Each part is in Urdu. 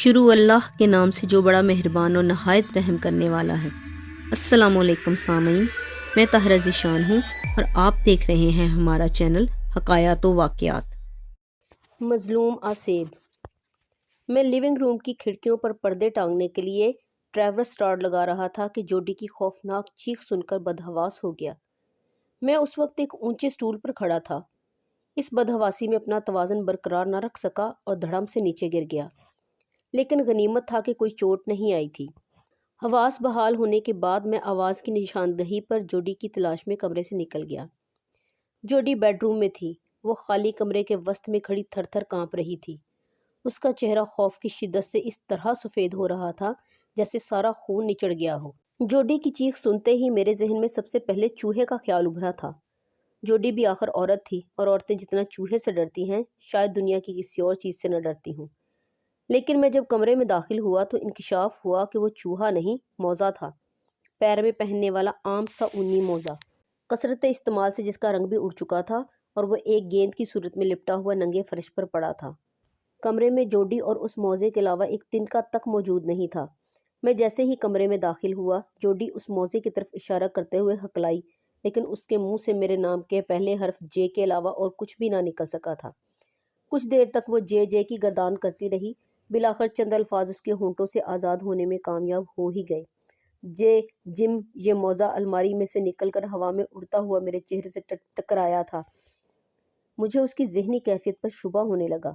شروع اللہ کے نام سے جو بڑا مہربان اور نہایت رحم کرنے والا ہے۔ السلام علیکم سامعین، میں طاہرہ ذیشان ہوں اور آپ دیکھ رہے ہیں ہمارا چینل حکایات و واقعات۔ مظلوم آصیب۔ میں لیونگ روم کی کھڑکیوں پر پردے ٹانگنے کے لیے ٹریورس راڈ لگا رہا تھا کہ جوڈی کی خوفناک چیخ سن کر بدحواس ہو گیا۔ میں اس وقت ایک اونچے سٹول پر کھڑا تھا۔ اس بدحواسی میں اپنا توازن برقرار نہ رکھ سکا اور دھڑم سے نیچے گر گیا، لیکن غنیمت تھا کہ کوئی چوٹ نہیں آئی تھی۔ حواس بحال ہونے کے بعد میں آواز کی نشاندہی پر جوڈی کی تلاش میں کمرے سے نکل گیا۔ جوڈی بیڈ روم میں تھی۔ وہ خالی کمرے کے وسط میں کھڑی تھر تھر کانپ رہی تھی۔ اس کا چہرہ خوف کی شدت سے اس طرح سفید ہو رہا تھا جیسے سارا خون نچڑ گیا ہو۔ جوڈی کی چیخ سنتے ہی میرے ذہن میں سب سے پہلے چوہے کا خیال ابھرا تھا۔ جوڈی بھی آخر عورت تھی، اور عورتیں جتنا چوہے سے ڈرتی ہیں شاید دنیا کی کسی اور چیز سے نہ ڈرتی ہوں۔ لیکن میں جب کمرے میں داخل ہوا تو انکشاف ہوا کہ وہ چوہا نہیں، موزہ تھا۔ پیر میں پہننے والا عام سا اونی موزہ، کثرت استعمال سے جس کا رنگ بھی اڑ چکا تھا، اور وہ ایک گیند کی صورت میں لپٹا ہوا ننگے فرش پر پڑا تھا۔ کمرے میں جوڈی اور اس موزے کے علاوہ ایک تنکا تک موجود نہیں تھا۔ میں جیسے ہی کمرے میں داخل ہوا، جوڈی اس موزے کی طرف اشارہ کرتے ہوئے ہکلائی، لیکن اس کے منہ سے میرے نام کے پہلے حرف جے کے علاوہ اور کچھ بھی نہ نکل سکا تھا۔ کچھ دیر تک وہ جے جے کی گردان کرتی رہی۔ بالآخر چند الفاظ اس کے ہونٹوں سے آزاد ہونے میں کامیاب ہو ہی گئے۔ جم یہ موزہ الماری میں سے نکل کر ہوا میں اڑتا ہوا میرے چہرے سے ٹکرایا تھا۔ مجھے اس کی ذہنی کیفیت پر شبہ ہونے لگا۔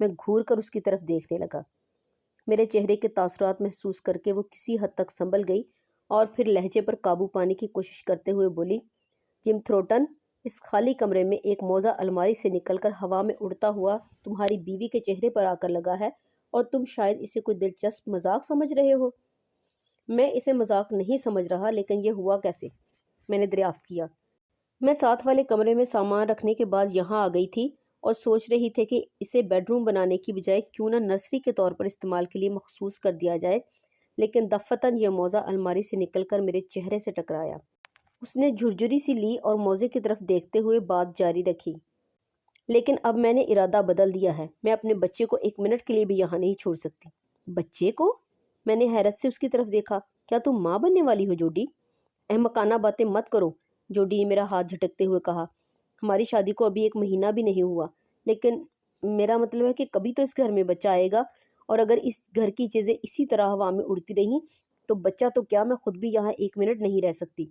میں گھور کر اس کی طرف دیکھنے لگا۔ میرے چہرے کے تاثرات محسوس کر کے وہ کسی حد تک سنبھل گئی اور پھر لہجے پر قابو پانے کی کوشش کرتے ہوئے بولی، جم تھروٹن، اس خالی کمرے میں ایک موزہ الماری سے نکل کر ہوا میں اڑتا ہوا تمہاری بیوی کے چہرے پر آ کر لگا ہے، اور تم شاید اسے کوئی دلچسپ مذاق سمجھ رہے ہو۔ میں اسے مذاق نہیں سمجھ رہا، لیکن یہ ہوا کیسے؟ میں نے دریافت کیا۔ میں ساتھ والے کمرے میں سامان رکھنے کے بعد یہاں آ گئی تھی اور سوچ رہی تھی کہ اسے بیڈ روم بنانے کی بجائے کیوں نہ نرسری کے طور پر استعمال کے لیے مخصوص کر دیا جائے، لیکن دفتن یہ موزہ الماری سے نکل کر میرے چہرے سے ٹکرایا۔ اس نے جھرجھری سی لی اور موزے کی طرف دیکھتے ہوئے بات جاری رکھی، لیکن اب میں نے ارادہ بدل دیا ہے۔ میں اپنے بچے کو ایک منٹ کے لیے بھی یہاں نہیں چھوڑ سکتی۔ بچے کو؟ میں نے حیرت سے اس کی طرف دیکھا۔ کیا تم ماں بننے والی ہو جوڈی؟ احمقانہ باتیں مت کرو، جوڈی نے میرا ہاتھ جھٹکتے ہوئے کہا۔ ہماری شادی کو ابھی ایک مہینہ بھی نہیں ہوا، لیکن میرا مطلب ہے کہ کبھی تو اس گھر میں بچہ آئے گا، اور اگر اس گھر کی چیزیں اسی طرح ہوا میں اڑتی رہیں تو بچہ تو کیا، میں خود بھی یہاں ایک منٹ نہیں رہ سکتی۔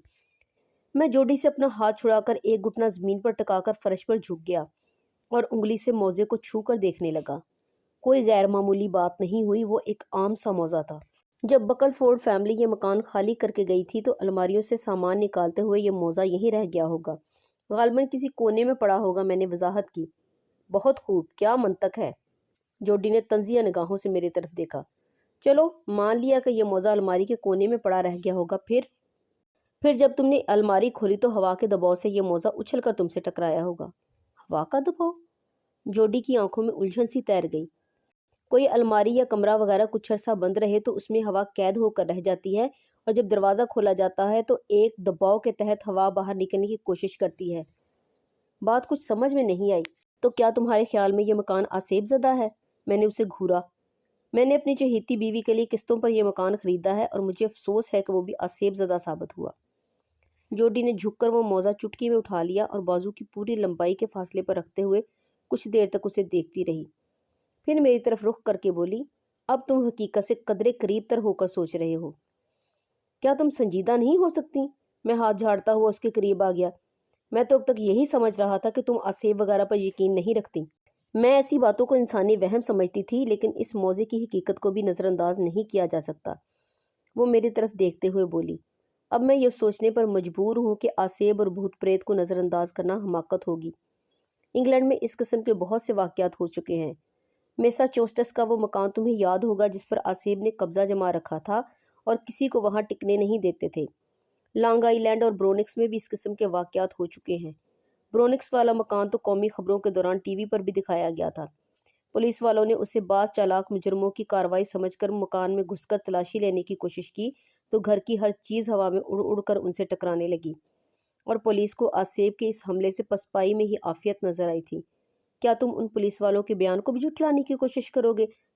میں جوڈی سے اپنا ہاتھ چھڑا کر ایک گھٹنا زمین پر ٹکا کر فرش پر جھک گیا اور انگلی سے موزے کو چھو کر دیکھنے لگا۔ کوئی غیر معمولی بات نہیں ہوئی، وہ ایک عام سا موزہ تھا۔ جب بکل فورڈ فیملی یہ مکان خالی کر کے گئی تھی تو الماریوں سے سامان نکالتے ہوئے یہ موزہ یہیں رہ گیا ہوگا، غالباً کسی کونے میں پڑا ہوگا۔ میں نے وضاحت کی۔ بہت خوب، کیا منطق ہے؟ جوڈی نے طنزیہ نگاہوں سے میری طرف دیکھا۔ چلو مان لیا کہ یہ موزہ الماری کے کونے میں پڑا رہ گیا ہوگا، پھر جب تم نے الماری کھولی تو ہوا کے دباؤ سے یہ موزہ اچھل کر تم سے ٹکرایا ہوگا۔ ہوا کا دباؤ؟ جوڈی کی آنکھوں میں الجھن سی تیر گئی۔ کوئی الماری یا کمرہ وغیرہ کچھ عرصہ بند رہے تو اس میں ہوا قید ہو کر رہ جاتی ہے، اور جب دروازہ کھولا جاتا ہے تو ایک دباؤ کے تحت ہوا باہر نکلنے کی کوشش کرتی ہے۔ بات کچھ سمجھ میں نہیں آئی۔ تو کیا تمہارے خیال میں یہ مکان آسیب زدہ ہے؟ میں نے اسے گھورا۔ میں نے اپنی چہیتی بیوی کے لیے قسطوں پر یہ مکان خریدا ہے، اور مجھے افسوس ہے کہ وہ بھی آسیب زدہ ثابت ہوا۔ جوڈی نے جھک کر وہ موزہ چٹکی میں اٹھا لیا اور بازو کی پوری لمبائی کے فاصلے پر رکھتے ہوئے کچھ دیر تک اسے دیکھتی رہی، پھر میری طرف رخ کر کے بولی، اب تم حقیقت سے قدرے قریب تر ہو کر سوچ رہے ہو۔ کیا تم سنجیدہ نہیں ہو سکتی؟ میں ہاتھ جھاڑتا ہوا اس کے قریب آ گیا۔ میں تو اب تک یہی سمجھ رہا تھا کہ تم آسیب وغیرہ پر یقین نہیں رکھتی۔ میں ایسی باتوں کو انسانی وہم سمجھتی تھی، لیکن اس موضوع کی حقیقت کو بھی نظر انداز نہیں کیا جا سکتا۔ وہ میری طرف دیکھتے ہوئے بولی، اب میں یہ سوچنے پر مجبور ہوں کہ آسیب اور بھوت پریت کو نظر انداز کرنا حماقت ہوگی۔ انگلینڈ میں اس قسم کے بہت سے واقعات ہو چکے ہیں۔ میساچوسٹس کا وہ مکان تمہیں یاد ہوگا جس پر آسیب نے قبضہ جما رکھا تھا اور کسی کو وہاں ٹکنے نہیں دیتے تھے۔ لانگ آئی لینڈ اور برونکس میں بھی اس قسم کے واقعات ہو چکے ہیں۔ برونکس والا مکان تو قومی خبروں کے دوران ٹی وی پر بھی دکھایا گیا تھا۔ پولیس والوں نے اسے بعض چالاک مجرموں کی کارروائی سمجھ کر مکان میں گھس کر تلاشی لینے کی کوشش کی تو گھر کی ہر چیز ہوا میں اڑ اڑ کر ان سے ٹکرانے لگی، اور پولیس کو آسیب کے اس حملے سے پسپائی میں ہی عافیت نظر آئی تھی۔ کیا تم ان پولیس والوں کے بیان کو بھی جھٹلانے کی کوشش کرو گے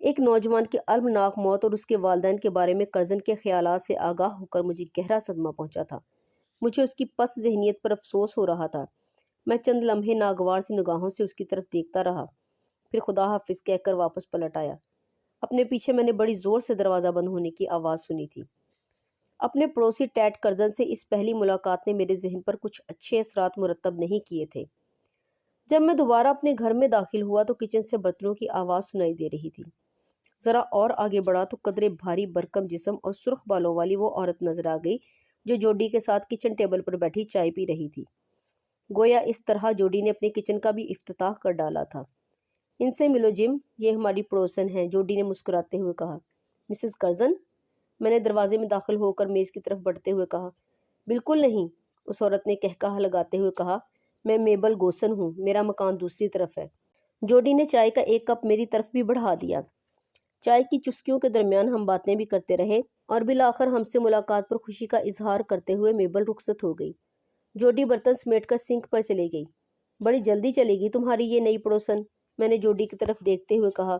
ایک نوجوان کی المناک موت اور اس کے والدین کے بارے میں کرزن کے خیالات سے آگاہ ہو کر مجھے گہرا صدمہ پہنچا تھا۔ مجھے اس کی پست ذہنیت پر افسوس ہو رہا تھا۔ میں چند لمحے ناگوار سی نگاہوں سے اس کی طرف دیکھتا رہا، پھر خدا حافظ کہہ کر واپس پلٹ آیا۔ اپنے پیچھے میں نے بڑی زور سے دروازہ بند ہونے کی آواز سنی تھی۔ اپنے پڑوسی ٹیڈ کرزن سے اس پہلی ملاقات نے میرے ذہن پر کچھ اچھے اثرات مرتب نہیں کیے تھے۔ جب میں دوبارہ اپنے گھر میں داخل ہوا تو کچن سے برتنوں کی آواز سنائی دے رہی تھی۔ ذرا اور آگے بڑھا تو قدرے بھاری برکم جسم اور سرخ بالوں والی وہ عورت نظر آ گئی جو جوڈی کے ساتھ کچن ٹیبل پر بیٹھی چائے پی رہی تھی۔ گویا اس طرح جوڈی نے اپنے کچن کا بھی افتتاح کر ڈالا تھا۔ ان سے ملو جم، یہ ہماری پڑوسن ہیں، جوڈی نے مسکراتے ہوئے کہا۔ Mrs Curzon? میں نے دروازے میں داخل ہو کر میز کی طرف بڑھتے ہوئے کہا۔ بالکل نہیں، اس عورت نے کہکہا لگاتے ہوئے کہا۔ میں میبل گوسن ہوں، میرا مکان دوسری طرف ہے۔ جوڈی نے چائے کا ایک کپ میری طرف بھی بڑھا دیا۔ چائے کی چسکیوں کے درمیان ہم باتیں بھی کرتے رہے اور بالآخر ہم سے ملاقات پر خوشی کا اظہار کرتے ہوئے میبل رخصت ہو گئی۔ جوڈی برتن سمیٹ کر سنک پر چلی گئی۔ بڑی جلدی چلے گی تمہاری یہ نئی پڑوسن، میں نے جوڈی کی طرف دیکھتے ہوئے کہا۔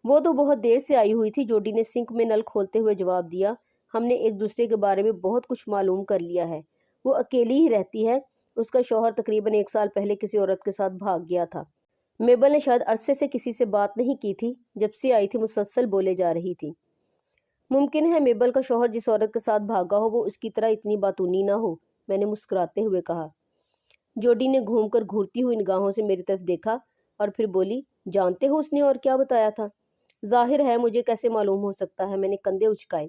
وہ تو بہت دیر سے آئی ہوئی تھی، جوڈی نے سنک میں نل کھولتے ہوئے جواب دیا۔ ہم نے ایک دوسرے کے بارے میں بہت کچھ معلوم کر لیا ہے۔ وہ اکیلی ہی رہتی ہے، اس کا شوہر تقریباً 1 سال پہلے کسی عورت کے ساتھ بھاگ گیا تھا۔ میبل نے شاید عرصے سے کسی سے بات نہیں کی تھی، جب سے آئی تھی مسلسل بولے جا رہی تھی۔ ممکن ہے میبل کا شوہر جس عورت کے ساتھ بھاگا ہو وہ اس کی طرح اتنی باتونی نہ ہو، میں نے مسکراتے ہوئے کہا۔ جوڈی نے گھوم کر گھورتی ہوئی نگاہوں سے میری طرف دیکھا اور پھر بولی، جانتے ہو اس نے اور کیا بتایا تھا؟ ظاہر ہے، مجھے کیسے معلوم ہو سکتا ہے، میں نے کندھے اچکائے۔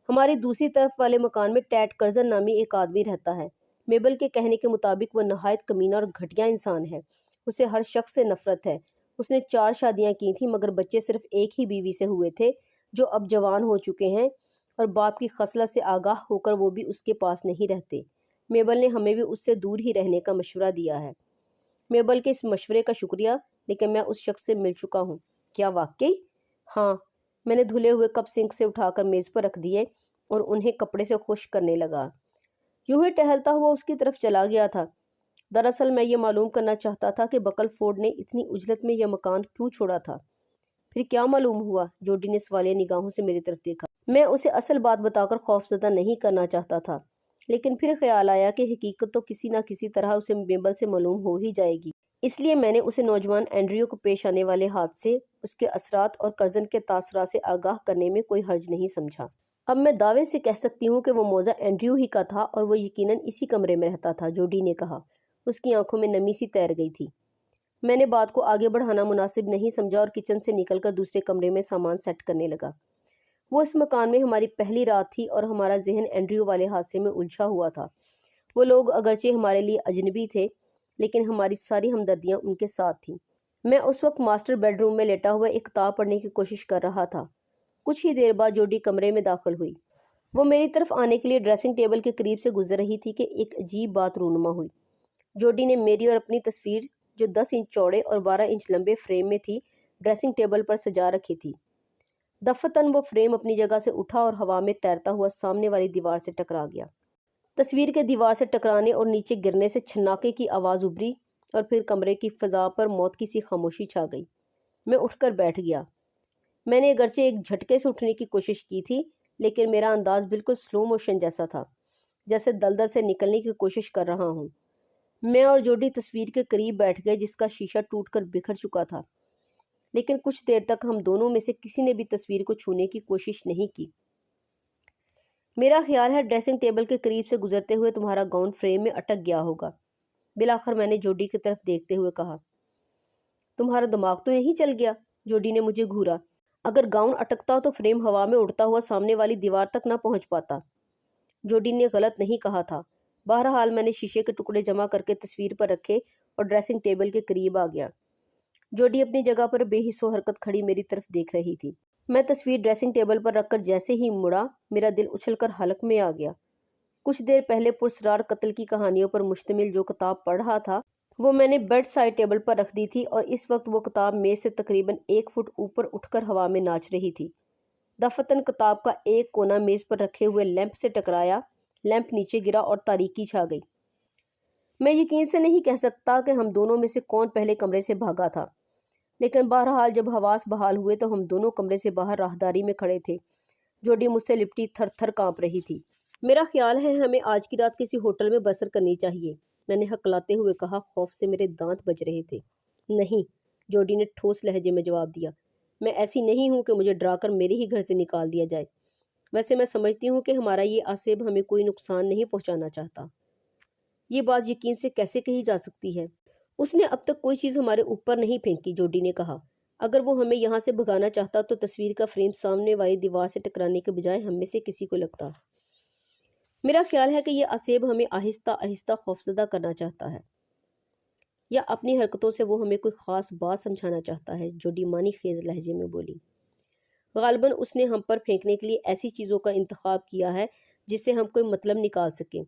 ہماری دوسری طرف والے مکان میں ٹیڈ کرزن نامی ایک آدمی رہتا ہے۔ میبل کے کہنے کے مطابق وہ نہایت کمینہ اور گھٹیا انسان ہے۔ اسے ہر شخص سے نفرت ہے۔ اس نے 4 شادیاں کی تھیں مگر بچے صرف ایک ہی بیوی سے ہوئے تھے جو اب جوان ہو چکے ہیں اور باپ کی خصلت سے آگاہ ہو کر وہ بھی اس کے پاس نہیں رہتے۔ میبل نے ہمیں بھی اس سے دور ہی رہنے کا مشورہ دیا ہے۔ میبل کے اس مشورے کا شکریہ، لیکن میں اس شخص سے مل چکا ہوں۔ کیا واقعی؟ ہاں، میں نے دھلے ہوئے کپ سنک سے اٹھا کر میز پر رکھ دیے اور انہیں کپڑے سے خشک کرنے لگا۔ یوں ہی ٹہلتا ہوا اس کی طرف چلا گیا تھا۔ دراصل میں یہ معلوم کرنا چاہتا تھا کہ بکل فورڈ نے اتنی عجلت میں یہ مکان کیوں چھوڑا تھا۔ پھر کیا معلوم ہوا؟ جوڈی نے سوالیہ نگاہوں سے میری طرف دیکھا۔ میں اسے اصل بات بتا کر خوفزدہ نہیں کرنا چاہتا تھا، لیکن پھر خیال آیا کہ حقیقت تو کسی نہ کسی طرح اسے میبل سے معلوم ہو ہی جائے گی، اس لیے میں نے اسے نوجوان اینڈریو کو پیش آنے والے حادثے، اس کے اثرات اور کرزن کے تاثرات سے آگاہ کرنے میں کوئی حرج نہیں سمجھا۔ اب میں دعوے سے کہہ سکتی ہوں کہ وہ موزہ اینڈریو ہی کا تھا اور وہ یقیناً اسی کمرے میں رہتا تھا، جوڈی نے کہا۔ اس کی آنکھوں میں نمی سی تیر گئی تھی۔ میں نے بات کو آگے بڑھانا مناسب نہیں سمجھا اور کچن سے نکل کر دوسرے کمرے میں سامان سیٹ کرنے لگا۔ وہ اس مکان میں ہماری پہلی رات تھی اور ہمارا ذہن اینڈریو والے حادثے میں الجھا ہوا تھا۔ وہ لوگ اگرچہ ہمارے لیے اجنبی تھے، لیکن ہماری ساری ہمدردیاں ان کے ساتھ تھیں۔ میں اس وقت ماسٹر بیڈ روم میں لیٹا ہوا ایک کتاب پڑھنے کی کوشش کر رہا تھا۔ کچھ ہی دیر بعد جوڈی کمرے میں داخل ہوئی۔ وہ میری طرف آنے کے لیے ڈریسنگ ٹیبل کے قریب سے گزر رہی تھی کہ ایک عجیب بات رونما ہوئی۔ جوڈی نے میری اور اپنی تصویر جو 10 انچ چوڑے اور 12 انچ لمبے فریم میں تھی ڈریسنگ ٹیبل پر سجا رکھی تھی۔ دفتن وہ فریم اپنی جگہ سے اٹھا اور ہوا میں تیرتا ہوا سامنے والی دیوار سے ٹکرا گیا۔ تصویر کے دیوار سے ٹکرانے اور نیچے گرنے سے چھناکے کی آواز ابھری اور پھر کمرے کی فضا پر موت کی سی خاموشی چھا گئی۔ میں اٹھ کر بیٹھ گیا۔ میں نے اگرچہ ایک جھٹکے سے اٹھنے کی کوشش کی تھی، لیکن میرا انداز بالکل سلو موشن جیسا تھا، جیسے دلدل سے نکلنے کی کوشش کر رہا ہوں۔ میں اور جوڈی تصویر کے قریب بیٹھ گئے جس کا شیشہ ٹوٹ کر بکھر چکا تھا، لیکن کچھ دیر تک ہم دونوں میں سے کسی نے بھی تصویر کو چھونے کی کوشش نہیں کی۔ میرا خیال ہے ڈریسنگ ٹیبل کے قریب سے گزرتے ہوئے تمہارا گاؤن فریم میں اٹک گیا ہوگا، بالآخر میں نے جوڈی کی طرف دیکھتے ہوئے کہا۔ تمہارا دماغ تو یہیں چل گیا، جوڈی نے مجھے گھورا۔ اگر گاؤن اٹکتا تو فریم ہوا میں اڑتا ہوا سامنے والی دیوار تک نہ پہنچ پاتا۔ جوڈی نے غلط نہیں کہا تھا۔ بہرحال میں نے شیشے کے ٹکڑے جمع کر کے تصویر پر رکھے اور ڈریسنگ ٹیبل کے قریب آ گیا۔ جوڈی اپنی جگہ پر بے حس و حرکت کھڑی میری طرف دیکھ رہی تھی۔ میں تصویر ڈریسنگ ٹیبل پر رکھ کر جیسے ہی مڑا، میرا دل اچھل کر حلق میں آ گیا۔ کچھ دیر پہلے پرسرار قتل کی کہانیوں پر مشتمل جو کتاب پڑھ رہا تھا وہ میں نے بیڈ سائڈ ٹیبل پر رکھ دی تھی اور اس وقت وہ کتاب میز سے تقریباً 1 فٹ اوپر اٹھ کر ہوا میں ناچ رہی تھی۔ دفتن کتاب کا ایک کونا میز پر رکھے ہوئے لیمپ سے ٹکرایا، لیمپ نیچے گرا اور تاریکی چھا گئی۔ میں یقین سے نہیں کہہ سکتا کہ ہم دونوں میں سے کون پہلے کمرے سے بھاگا تھا۔ لیکن بہرحال جب حواس بحال ہوئے تو ہم دونوں کمرے سے باہر راہداری میں کھڑے تھے۔ جوڈی مجھ سے لپٹی تھر تھر کانپ رہی تھی۔ میرا خیال ہے ہمیں آج کی رات کسی ہوٹل میں بسر کرنی چاہیے، میں نے ہکلاتے ہوئے کہا۔ خوف سے میرے دانت بج رہے تھے۔ نہیں، جوڈی نے ٹھوس لہجے میں جواب دیا، میں ایسی نہیں ہوں کہ مجھے ڈرا کر میرے ہی گھر سے نکال دیا جائے۔ ویسے میں سمجھتی ہوں کہ ہمارا یہ آصف ہمیں کوئی نقصان نہیں پہنچانا چاہتا۔ یہ بات یقین سے کیسے کہی جا سکتی ہے؟ اس نے اب تک کوئی چیز ہمارے اوپر نہیں پھینکی، جوڈی نے کہا۔ اگر وہ ہمیں یہاں سے بھگانا چاہتا تو تصویر کا فریم سامنے والی دیوار سے ٹکرانے کے بجائے ہم میں سے کسی کو لگتا۔ میرا خیال ہے کہ یہ آصف ہمیں آہستہ آہستہ خوفزدہ کرنا چاہتا ہے، یا اپنی حرکتوں سے وہ ہمیں کوئی خاص بات سمجھانا چاہتا ہے، جوڈی معنی خیز لہجے میں بولی۔ غالباً اس نے ہم پر پھینکنے کے لیے ایسی چیزوں کا انتخاب کیا ہے جس سے ہم کوئی مطلب نکال سکیں۔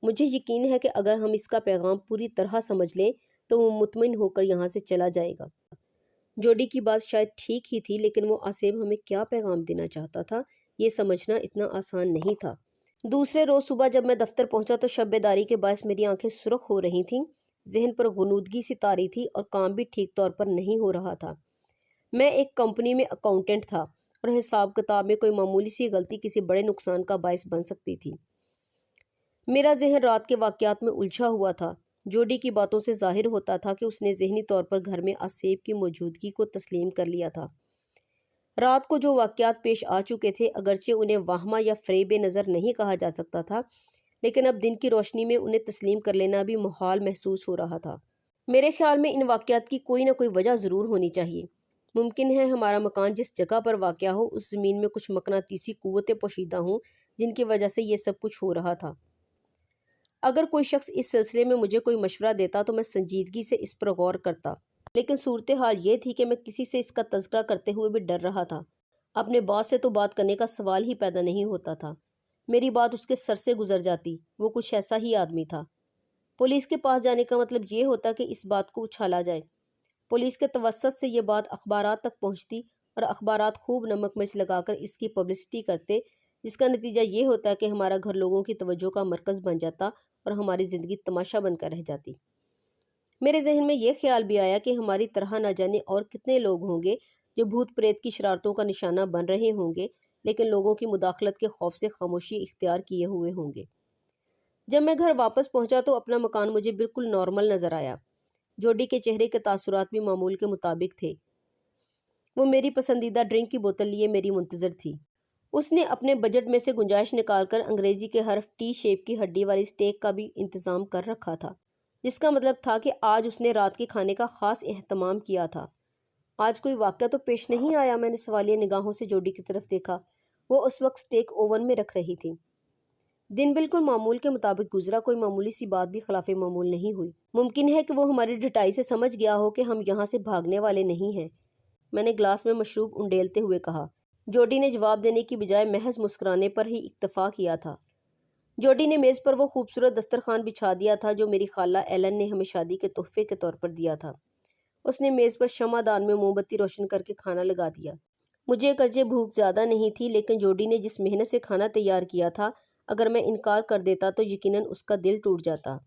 مجھے یقین ہے کہ اگر ہم اس کا پیغام پوری طرح سمجھ لیں تو وہ مطمئن ہو کر یہاں سے چلا جائے گا۔ جوڈی کی بات شاید ٹھیک ہی تھی، لیکن وہ آصف ہمیں کیا پیغام دینا چاہتا تھا یہ سمجھنا اتنا آسان نہیں تھا۔ دوسرے روز صبح جب میں دفتر پہنچا تو شب بیداری کے باعث میری آنکھیں سرخ ہو رہی تھیں، ذہن پر غنودگی سی طاری تھی اور کام بھی ٹھیک طور پر نہیں ہو رہا تھا۔ میں ایک کمپنی میں اکاؤنٹنٹ تھا اور حساب کتاب میں کوئی معمولی سی غلطی کسی بڑے نقصان کا باعث بن سکتی تھی۔ میرا ذہن رات کے واقعات میں الجھا ہوا تھا۔ جوڈی کی باتوں سے ظاہر ہوتا تھا کہ اس نے ذہنی طور پر گھر میں آصف کی موجودگی کو تسلیم کر لیا تھا۔ رات کو جو واقعات پیش آ چکے تھے، اگرچہ انہیں واہمہ یا فریب نظر نہیں کہا جا سکتا تھا، لیکن اب دن کی روشنی میں انہیں تسلیم کر لینا بھی محال محسوس ہو رہا تھا۔ میرے خیال میں ان واقعات کی کوئی نہ کوئی وجہ ضرور ہونی چاہیے۔ ممکن ہے ہمارا مکان جس جگہ پر واقع ہو اس زمین میں کچھ مقناطیسی قوتیں پوشیدہ ہوں جن کی وجہ سے یہ سب کچھ ہو رہا تھا۔ اگر کوئی شخص اس سلسلے میں مجھے کوئی مشورہ دیتا تو میں سنجیدگی سے اس پر غور کرتا، لیکن صورتحال یہ تھی کہ میں کسی سے اس کا تذکرہ کرتے ہوئے بھی ڈر رہا تھا۔ اپنے باس سے تو بات کرنے کا سوال ہی پیدا نہیں ہوتا تھا۔ میری بات اس کے سر سے گزر جاتی، وہ کچھ ایسا ہی آدمی تھا۔ پولیس کے پاس جانے کا مطلب یہ ہوتا کہ اس بات کو اچھالا جائے۔ پولیس کے توسط سے یہ بات اخبارات تک پہنچتی اور اخبارات خوب نمک مرچ لگا کر اس کی پبلسٹی کرتے، جس کا نتیجہ یہ ہوتا کہ ہمارا گھر لوگوں کی توجہ کا مرکز بن جاتا اور ہماری زندگی تماشا بن کر رہ جاتی۔ میرے ذہن میں یہ خیال بھی آیا کہ ہماری طرح نہ جانے اور کتنے لوگ ہوں گے جو بھوت پریت کی شرارتوں کا نشانہ بن رہے ہوں گے، لیکن لوگوں کی مداخلت کے خوف سے خاموشی اختیار کیے ہوئے ہوں گے۔ جب میں گھر واپس پہنچا تو اپنا مکان مجھے بالکل نارمل نظر آیا۔ جوڈی کے چہرے کے تاثرات بھی معمول کے مطابق تھے۔ وہ میری پسندیدہ ڈرنک کی بوتل لیے میری منتظر تھی۔ اس نے اپنے بجٹ میں سے گنجائش نکال کر انگریزی کے حرف ٹی شیپ کی ہڈی والی سٹیک کا بھی انتظام کر رکھا تھا، جس کا مطلب تھا کہ آج اس نے رات کے کھانے کا خاص اہتمام کیا تھا۔ آج کوئی واقعہ تو پیش نہیں آیا؟ میں نے سوالیہ نگاہوں سے جوڈی کی طرف دیکھا۔ وہ اس وقت سٹیک اوون میں رکھ رہی تھی۔ دن بالکل معمول کے مطابق گزرا، کوئی معمولی سی بات بھی خلاف معمول نہیں ہوئی۔ ممکن ہے کہ وہ ہماری ڈٹائی سے سمجھ گیا ہو کہ ہم یہاں سے بھاگنے والے نہیں ہیں، میں نے گلاس میں مشروب انڈیلتے ہوئے کہا۔ جوڈی نے جواب دینے کی بجائے محض مسکرانے پر ہی اکتفا کیا تھا۔ جوڈی نے میز پر وہ خوبصورت دسترخوان بچھا دیا تھا جو میری خالہ ایلن نے ہمیں شادی کے تحفے کے طور پر دیا تھا۔ اس نے میز پر شمع دان میں موم بتی روشن کر کے کھانا لگا دیا۔ مجھے اگرچہ بھوک زیادہ نہیں تھی، لیکن جوڈی نے جس محنت سے کھانا تیار کیا تھا، اگر میں انکار کر دیتا تو یقیناً اس کا دل ٹوٹ جاتا۔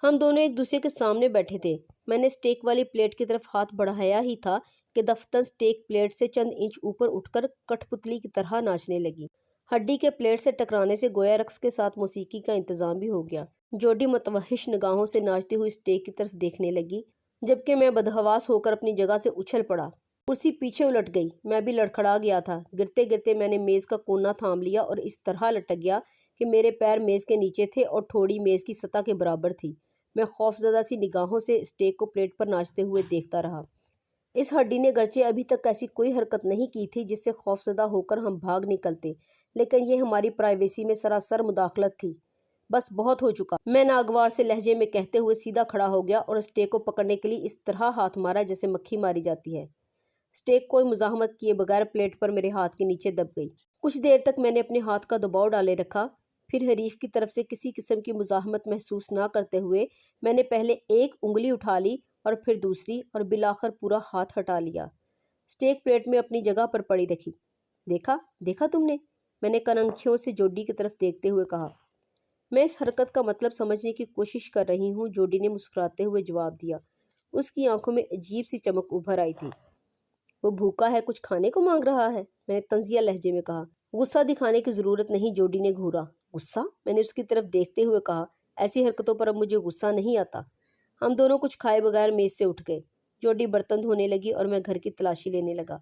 ہم دونوں ایک دوسرے کے سامنے بیٹھے تھے۔ میں نے سٹیک والی پلیٹ کی طرف ہاتھ بڑھایا ہی تھا کہ دفتن سٹیک پلیٹ سے چند انچ اوپر اٹھ کر کٹ پتلی کی طرح ناچنے لگی۔ ہڈی کے پلیٹ سے ٹکرانے سے گویا رقص کے ساتھ موسیقی کا انتظام بھی ہو گیا۔ جوڈی متوحش نگاہوں سے ناچتی ہوئی سٹیک کی طرف دیکھنے لگی، جبکہ میں بدحواس ہو کر اپنی جگہ سے اچھل پڑا۔ کرسی پیچھے الٹ گئی، میں بھی لڑکھڑا گیا تھا۔ گرتے گرتے میں نے میز کا کونا تھام لیا اور اس طرح لٹک گیا کہ میرے پیر میز کے نیچے تھے اور ٹھوڑی میز کی سطح کے برابر تھی۔ میں خوفزدہ سی نگاہوں سے سٹیک کو پلیٹ پر ناچتے ہوئے دیکھتا رہا۔ اس ہڈی نے گرچہ ابھی تک ایسی کوئی حرکت نہیں کی تھی جس سے خوفزدہ ہو کر ہم بھاگ نکلتے، لیکن یہ ہماری پرائیویسی میں سراسر مداخلت تھی۔ بس بہت ہو چکا، میں ناگوار سے لہجے میں کہتے ہوئے سیدھا کھڑا ہو گیا اور سٹیک کو پکڑنے کے لیے اس طرح ہاتھ مارا جیسے مکھی ماری جاتی ہے۔ سٹیک کوئی مزاحمت کیے بغیر پلیٹ پر میرے ہاتھ کے نیچے دب گئی۔ کچھ دیر تک میں نے اپنے ہاتھ کا دباؤ ڈالے رکھا، پھر حریف کی طرف سے کسی قسم کی مزاحمت محسوس نہ کرتے ہوئے میں نے پہلے ایک انگلی اٹھا لی اور پھر دوسری اور بالآخر پورا ہاتھ ہٹا لیا۔ سٹیک پلیٹ میں اپنی جگہ پر پڑی رکھی۔ دیکھا دیکھا تم نے؟ میں نے کننکھیوں سے جوڈی کی طرف دیکھتے ہوئے کہا۔ میں اس حرکت کا مطلب سمجھنے کی کوشش کر رہی ہوں، جوڈی نے مسکراتے ہوئے جواب دیا۔ اس کی آنکھوں میں عجیب سی چمک ابھر آئی تھی۔ وہ بھوکا ہے، کچھ کھانے کو مانگ رہا ہے، میں نے طنزیہ لہجے میں کہا۔ غصہ دکھانے کی ضرورت نہیں، جوڈی نے گھورا۔ غصہ؟ میں نے اس کی طرف دیکھتے ہوئے کہا۔ ایسی حرکتوں پر اب مجھے غصہ نہیں آتا۔ ہم دونوں کچھ کھائے بغیر میز سے اٹھ گئے۔ جوڈی برتن دھونے لگی اور میں گھر کی تلاشی لینے لگا۔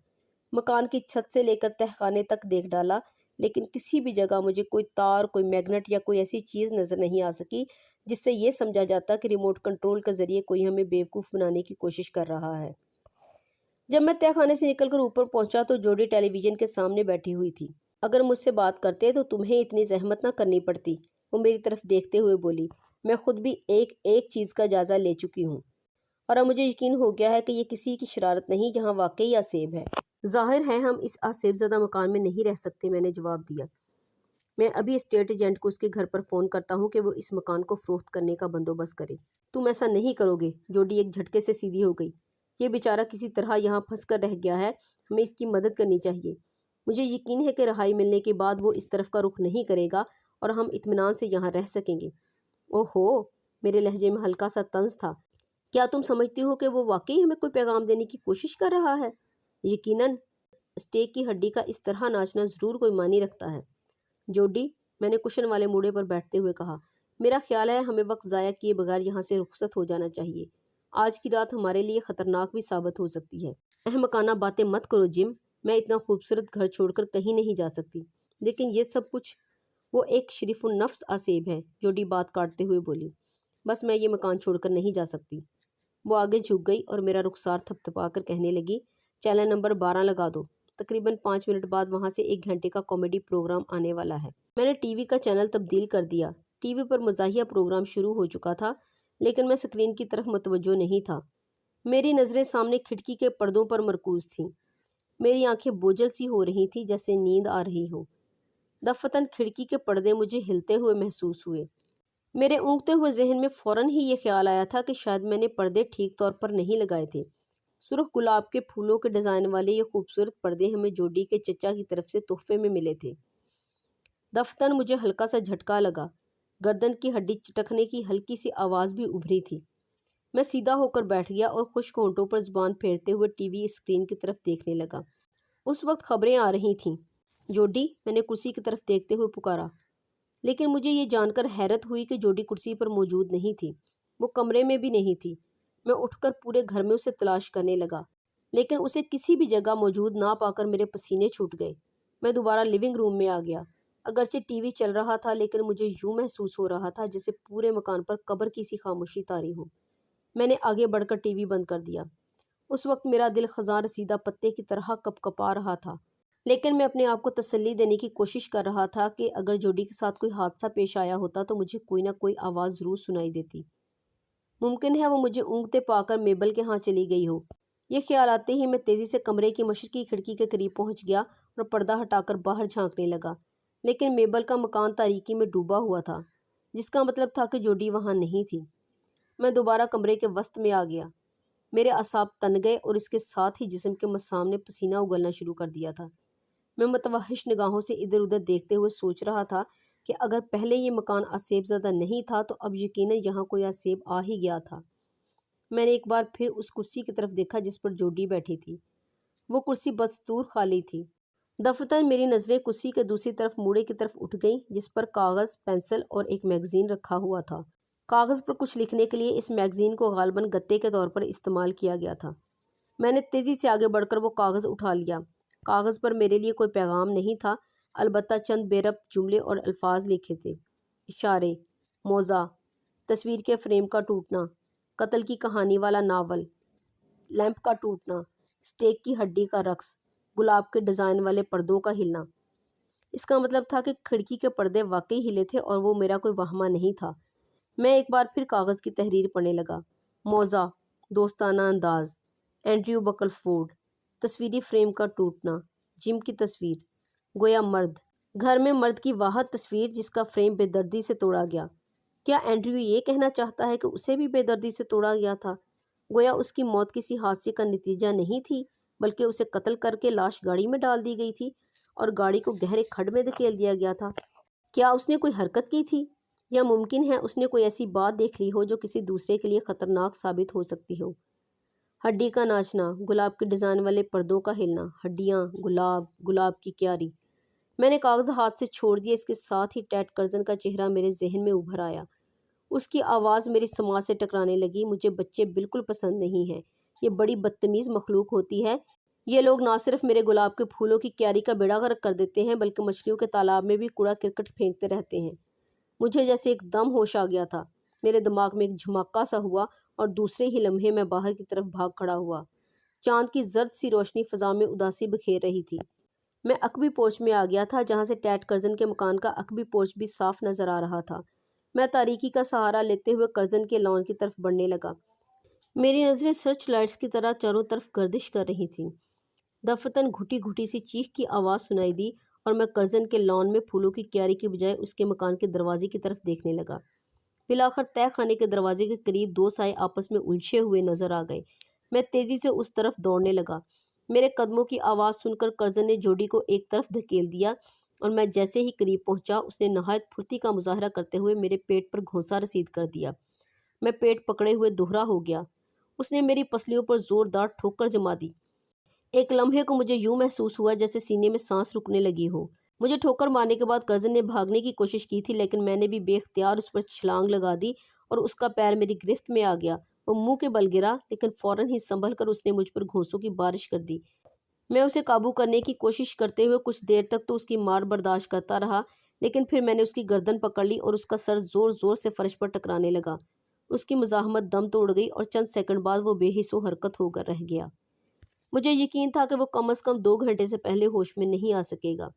مکان کی چھت سے لے کر تہ خانے تک دیکھ ڈالا، لیکن کسی بھی جگہ مجھے کوئی تار، کوئی میگنٹ یا کوئی ایسی چیز نظر نہیں آ سکی جس سے یہ سمجھا جاتا کہ ریموٹ کنٹرول کے ذریعے کوئی ہمیں بیوقوف بنانے کی کوشش کر رہا ہے۔ جب میں تہ خانے سے نکل کر اوپر پہنچا تو جوڈی ٹیلی ویژن کے سامنے بیٹھی ہوئی تھی۔ اگر مجھ سے بات کرتے تو تمہیں اتنی زحمت نہ کرنی پڑتی، وہ میری طرف دیکھتے ہوئے بولی۔ میں خود بھی ایک چیز کا جائزہ لے چکی ہوں، اور اب مجھے یقین ہو گیا ہے کہ یہ کسی کی شرارت نہیں، جہاں واقعی آسیب ہے۔ ظاہر ہے ہم اس آسیب زدہ مکان میں نہیں رہ سکتے، میں نے جواب دیا۔ میں ابھی اسٹیٹ ایجنٹ کو اس کے گھر پر فون کرتا ہوں کہ وہ اس مکان کو فروخت کرنے کا بندوبست کرے۔ تم ایسا نہیں کرو گے، جوڈی ایک جھٹکے سے سیدھی ہو گئی۔ یہ بیچارہ کسی طرح یہاں پھنس کر رہ گیا ہے، ہمیں اس کی مدد کرنی چاہیے۔ مجھے یقین ہے کہ رہائی ملنے کے بعد وہ اس طرف کا رخ نہیں کرے گا اور ہم اطمینان سے یہاں رہ سکیں گے۔ اوہو، میرے لہجے میں ہلکا سا طنز تھا۔ کیا تم سمجھتی ہو کہ وہ واقعی ہمیں کوئی پیغام دینے کی کوشش کر رہا ہے؟ یقیناً، اسٹیک کی ہڈی کا اس طرح ناچنا ضرور کوئی معنی رکھتا ہے۔ جوڈی، میں نے کشن والے موڑے پر بیٹھتے ہوئے کہا، میرا خیال ہے ہمیں وقت ضائع کیے بغیر یہاں سے رخصت ہو جانا چاہیے۔ آج کی رات ہمارے لیے خطرناک بھی ثابت ہو سکتی ہے۔ احمقانہ باتیں مت کرو جم، میں اتنا خوبصورت گھر چھوڑ کر کہیں نہیں جا سکتی۔ لیکن یہ سب کچھ وہ ایک شریف النفس آسیب ہے، جوڈی بات کاٹتے ہوئے بولی۔ بس میں یہ مکان چھوڑ کر نہیں جا سکتی۔ وہ آگے جھک گئی اور میرا رخسار تھپتھپا کر کہنے لگی، چینل نمبر 12 لگا دو۔ تقریباً 5 منٹ بعد وہاں سے 1 گھنٹے کا کامیڈی پروگرام آنے والا ہے۔ میں نے ٹی وی کا چینل تبدیل کر دیا۔ ٹی وی پر مزاحیہ پروگرام شروع ہو چکا تھا، لیکن میں سکرین کی طرف متوجہ نہیں تھا۔ میری نظریں سامنے کھڑکی کے پردوں پر مرکوز تھیں۔ میری آنکھیں بوجھل سی ہو رہی تھیں، جیسے نیند آ رہی ہو۔ دفتن کھڑکی کے پردے مجھے ہلتے ہوئے محسوس ہوئے۔ میرے اونگتے ہوئے ذہن میں فوراً ہی یہ خیال آیا تھا کہ شاید میں نے پردے ٹھیک طور پر نہیں لگائے تھے۔ سرخ گلاب کے پھولوں کے ڈیزائن والے یہ خوبصورت پردے ہمیں جوڈی کے چچا کی طرف سے تحفے میں ملے تھے۔ دفتن مجھے ہلکا سا جھٹکا لگا، گردن کی ہڈی چٹکنے کی ہلکی سی آواز بھی ابھری تھی۔ میں سیدھا ہو کر بیٹھ گیا اور خشک ہونٹوں پر زبان پھیرتے ہوئے ٹی وی اسکرین کی طرف دیکھنے لگا۔ اس وقت خبریں آ رہی تھیں۔ جوڈی، میں نے کرسی کی طرف دیکھتے ہوئے پکارا، لیکن مجھے یہ جان کر حیرت ہوئی کہ جوڈی کرسی پر موجود نہیں تھی، وہ کمرے میں بھی نہیں تھی۔ میں اٹھ کر پورے گھر میں اسے تلاش کرنے لگا، لیکن اسے کسی بھی جگہ موجود نہ پا کر میرے پسینے چھوٹ گئے۔ میں دوبارہ لیونگ روم میں آ گیا۔ اگرچہ ٹی وی چل رہا تھا، لیکن مجھے یوں محسوس ہو رہا تھا جیسے پورے مکان پر قبر کی سی خاموشی طاری ہو۔ میں نے آگے بڑھ کر ٹی وی بند کر دیا۔ اس وقت میرا دل خزاں رسیدہ پتے کی طرح کپکپا رہا تھا، لیکن میں اپنے آپ کو تسلی دینے کی کوشش کر رہا تھا کہ اگر جوڈی کے ساتھ کوئی حادثہ پیش آیا ہوتا تو مجھے کوئی نہ کوئی آواز ضرور سنائی دیتی۔ ممکن ہے وہ مجھے اونگتے پا کر میبل کے ہاں چلی گئی ہو۔ یہ خیال آتے ہی میں تیزی سے کمرے کی مشرقی کھڑکی کے قریب پہنچ گیا اور پردہ ہٹا کر باہر جھانکنے لگا، لیکن میبل کا مکان تاریکی میں ڈوبا ہوا تھا، جس کا مطلب تھا کہ جوڈی وہاں نہیں تھی۔ میں دوبارہ کمرے کے وسط میں آ گیا۔ میرے اعصاب تن گئے اور اس کے ساتھ ہی جسم کے مسام نے پسینہ اگلنا شروع کر دیا تھا۔ میں متوحش نگاہوں سے ادھر ادھر دیکھتے ہوئے سوچ رہا تھا کہ اگر پہلے یہ مکان آسیب زدہ نہیں تھا تو اب یقیناً یہاں کوئی آسیب آ ہی گیا تھا۔ میں نے ایک بار پھر اس کرسی کی طرف دیکھا جس پر جوڈی بیٹھی تھی۔ وہ کرسی بدستور خالی تھی۔ دفتن میری نظریں کرسی کے دوسری طرف موڑے کی طرف اٹھ گئیں، جس پر کاغذ، پینسل اور ایک میگزین رکھا ہوا تھا۔ کاغذ پر کچھ لکھنے کے لیے اس میگزین کو غالباً گتے کے طور پر استعمال کیا گیا تھا۔ میں نے تیزی سے آگے بڑھ کر وہ کاغذ اٹھا لیا۔ کاغذ پر میرے لیے کوئی پیغام نہیں تھا، البتہ چند بے ربط جملے اور الفاظ لکھے تھے۔ اشارے، موزہ، تصویر کے فریم کا ٹوٹنا، قتل کی کہانی والا ناول، لیمپ کا ٹوٹنا، اسٹیک کی ہڈی کا رقص، گلاب کے ڈیزائن والے پردوں کا ہلنا۔ اس کا مطلب تھا کہ کھڑکی کے پردے واقعی ہلے تھے اور وہ میرا کوئی وہمہ نہیں تھا۔ میں ایک بار پھر کاغذ کی تحریر پڑھنے لگا۔ موزہ، دوستانہ انداز، اینڈریو بکلفورڈ، تصویری فریم کا ٹوٹنا، جم کی تصویر، گویا مرد، گھر میں مرد کی واحد تصویر جس کا فریم بے دردی سے توڑا گیا۔ کیا اینڈریو یہ کہنا چاہتا ہے کہ اسے بھی بے دردی سے توڑا گیا تھا؟ گویا اس کی موت کسی حادثے کا نتیجہ نہیں تھی، بلکہ اسے قتل کر کے لاش گاڑی میں ڈال دی گئی تھی اور گاڑی کو گہرے کھڈ میں دھکیل دیا گیا تھا۔ کیا اس نے کوئی حرکت کی تھی؟ یا ممکن ہے اس نے کوئی ایسی بات دیکھ لی ہو جو کسی دوسرے کے لیے خطرناک ثابت ہو سکتی ہو؟ ہڈی کا ناچنا، گلاب کے ڈیزائن والے پردوں کا ہلنا، ہڈیاں، گلاب، گلاب کی کیاری۔ میں نے کاغذ ہاتھ سے چھوڑ دیا، اس کے ساتھ ہی ٹیڈ کرزن کا چہرہ میرے ذہن میں ابھر آیا۔ اس کی آواز میری سماعت سے ٹکرانے لگی۔ مجھے بچے بالکل پسند نہیں ہیں، یہ بڑی بدتمیز مخلوق ہوتی ہے۔ یہ لوگ نہ صرف میرے گلاب کے پھولوں کی کیاری کا بیڑا غرق کر دیتے ہیں بلکہ مچھلیوں کے تالاب میں بھی کوڑا کرکٹ پھینکتے رہتے ہیں۔ مجھے جیسے ایک دم ہوش آ گیا تھا، میرے دماغ میں ایک جھماکا سا ہوا اور دوسرے ہی لمحے میں باہر کی طرف بھاگ کھڑا ہوا۔ چاند کی زرد سی روشنی فضا میں اداسی بکھیر رہی تھی۔ میں عقبی پورچ میں آ گیا تھا جہاں سے ٹیڈ کرزن کے مکان کا عقبی پورچ بھی صاف نظر آ رہا تھا۔ میں تاریکی کا سہارا لیتے ہوئے کرزن کے لان کی طرف بڑھنے لگا۔ میری نظریں سرچ لائٹس کی طرح چاروں طرف گردش کر رہی تھیں۔ دفتن گھٹی گھٹی سی چیخ کی آواز سنائی دی اور میں کرزن کے لان میں پھولوں کی کیاری کی بجائے اس کے مکان کے دروازے کی طرف دیکھنے لگا۔ بالآخر تہہ خانے کے دروازے کے قریب دو سائے آپس میں الجھے ہوئے نظر آ گئے۔ میں تیزی سے اس طرف دوڑنے لگا۔ میرے قدموں کی آواز سن کر کرزن نے جوڈی کو ایک طرف دھکیل دیا اور میں جیسے ہی قریب پہنچا اس نے نہایت پھرتی کا مظاہرہ کرتے ہوئے میرے پیٹ پر گھونسا رسید کر دیا۔ میں پیٹ پکڑے ہوئے دوہرا ہو گیا۔ اس نے میری پسلیوں پر زوردار ٹھوکر جما دی۔ ایک لمحے کو مجھے یوں محسوس ہوا جیسے سینے میں سانس رکنے لگی ہو۔ مجھے ٹھوکر مارنے کے بعد کرزن نے بھاگنے کی کوشش کی تھی لیکن میں نے بھی بے اختیار اس پر چھلانگ لگا دی اور اس کا پیر میری گرفت میں آ گیا۔ وہ منہ کے بل گرا لیکن فوراً ہی سنبھل کر اس نے مجھ پر گھونسوں کی بارش کر دی۔ میں اسے قابو کرنے کی کوشش کرتے ہوئے کچھ دیر تک تو اس کی مار برداشت کرتا رہا لیکن پھر میں نے اس کی گردن پکڑ لی اور اس کا سر زور زور سے فرش پر ٹکرانے لگا۔ اس کی مزاحمت دم توڑ گئی اور چند سیکنڈ بعد وہ بے حس و حرکت ہو کر رہ گیا۔ مجھے یقین تھا کہ وہ کم از کم 2 گھنٹے سے پہلے ہوش میں نہیں آ سکے گا۔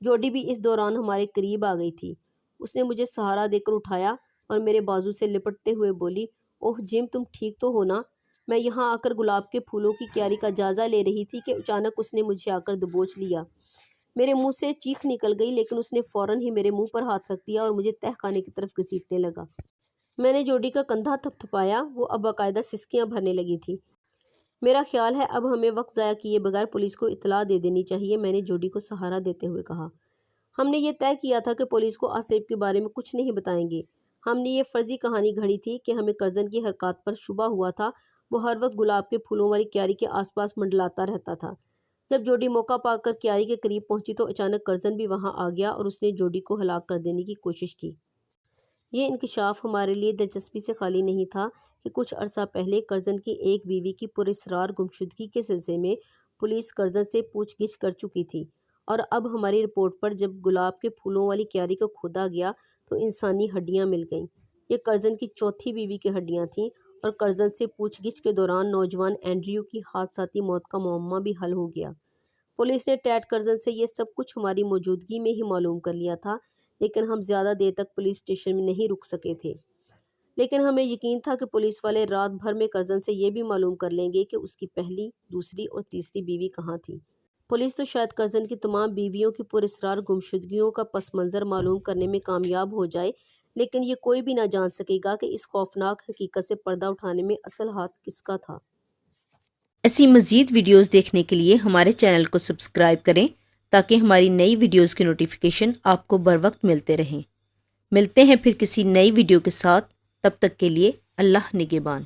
جوڈی بھی اس دوران ہمارے قریب آ گئی تھی۔ اس نے مجھے سہارا دے کر اٹھایا اور میرے بازو سے لپٹتے ہوئے بولی، اوہ جم، تم ٹھیک تو ہو نا؟ میں یہاں آ کر گلاب کے پھولوں کی کیاری کا جائزہ لے رہی تھی کہ اچانک اس نے مجھے آ کر دبوچ لیا۔ میرے منہ سے چیخ نکل گئی لیکن اس نے فوراً ہی میرے منہ پر ہاتھ رکھ دیا اور مجھے تہہ خانے کی طرف گھسیٹنے لگا۔ میں نے جوڈی کا کندھا تھپتھپایا، وہ اب باقاعدہ سسکیاں بھرنے لگی تھی۔ میرا خیال ہے اب ہمیں وقت ضائع کیے بغیر پولیس کو اطلاع دے دینی چاہیے، میں نے جوڈی کو سہارا دیتے ہوئے کہا۔ ہم نے یہ طے کیا تھا کہ پولیس کو آصف کے بارے میں کچھ نہیں بتائیں گے۔ ہم نے یہ فرضی کہانی گھڑی تھی کہ ہمیں کرزن کی حرکات پر شبہ ہوا تھا، وہ ہر وقت گلاب کے پھولوں والی کیاری کے آس پاس منڈلاتا رہتا تھا۔ جب جوڈی موقع پا کر کیاری کے قریب پہنچی تو اچانک کرزن بھی وہاں آ گیا اور اس نے جوڈی کو ہلاک کر دینے کی کوشش کی۔ یہ انکشاف ہمارے لیے دلچسپی سے خالی نہیں تھا کہ کچھ عرصہ پہلے کرزن کی ایک بیوی کی پراسرار گمشدگی کے سلسلے میں پولیس کرزن سے پوچھ گچھ کر چکی تھی اور اب ہماری رپورٹ پر جب گلاب کے پھولوں والی کیاری کو کھودا گیا تو انسانی ہڈیاں مل گئیں۔ یہ کرزن کی چوتھی بیوی کی ہڈیاں تھیں اور کرزن سے پوچھ گچھ کے دوران نوجوان اینڈریو کی حادثاتی موت کا معمہ بھی حل ہو گیا۔ پولیس نے ٹیڈ کرزن سے یہ سب کچھ ہماری موجودگی میں ہی معلوم کر لیا تھا لیکن ہم زیادہ دیر تک پولیس اسٹیشن میں نہیں رک سکے تھے۔ لیکن ہمیں یقین تھا کہ پولیس والے رات بھر میں کرزن سے یہ بھی معلوم کر لیں گے کہ اس کی پہلی، دوسری اور تیسری بیوی کہاں تھی۔ پولیس تو شاید کرزن کی تمام بیویوں کی پراسرار گمشدگیوں کا پس منظر معلوم کرنے میں کامیاب ہو جائے لیکن یہ کوئی بھی نہ جان سکے گا کہ اس خوفناک حقیقت سے پردہ اٹھانے میں اصل ہاتھ کس کا تھا۔ ایسی مزید ویڈیوز دیکھنے کے لیے ہمارے چینل کو سبسکرائب کریں تاکہ ہماری نئی ویڈیوز کی نوٹیفیکیشن آپ کو بر وقت ملتے رہیں۔ ملتے ہیں پھر کسی نئی ویڈیو کے ساتھ، تب تک کے لیے اللہ نگہبان۔